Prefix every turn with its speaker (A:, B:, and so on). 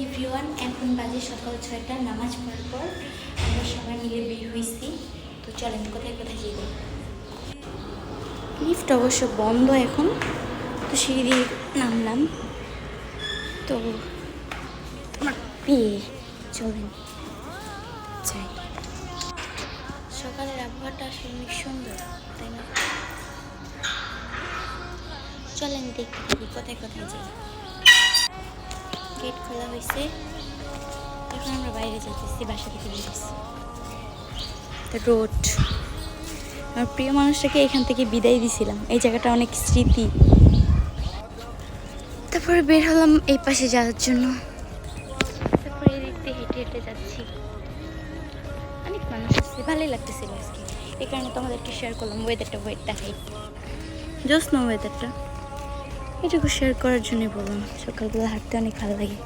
A: Everyone, এখন বাজে সকাল 6টা। নামাজ পড়ার পর আমরা সবাই মিলে বের হয়েছি। তো চলেন কোথায় কোথায় যাই। লিফট অবশ্য বন্ধ এখন, তো সিঁড়ি দিয়ে নামলাম। তো তোমার পেয়ে চলেন যাই। সকালের আবহাওয়াটা আসলে অনেক সুন্দর, তাই না? চলেন দেখতে থাকি কোথায় কোথায় যাই। গেট খোলা হয়েছে, এখন আমরা বাইরে যেতেছি, বাসা থেকে বেরিয়েছি। রোড, আমার প্রিয় মানুষটাকে এখান থেকে বিদায় দিছিলাম। এই জায়গাটা অনেক স্মৃতি। তারপরে বের হলাম এই পাশে যাওয়ার জন্য। তারপরে এদিক দিয়ে হেঁটে হেঁটে যাচ্ছি। অনেক মানুষ আসছে, ভালোই লাগতেছিল আজকে। এই কারণে তোমাদেরকে শেয়ার করলাম। ওয়েদারটা দেখাই, জোস না ওয়েদারটা, এটুকু শেয়ার করার জন্যই বললাম। সকালবেলা হাঁটতে অনেক ভালো লাগে।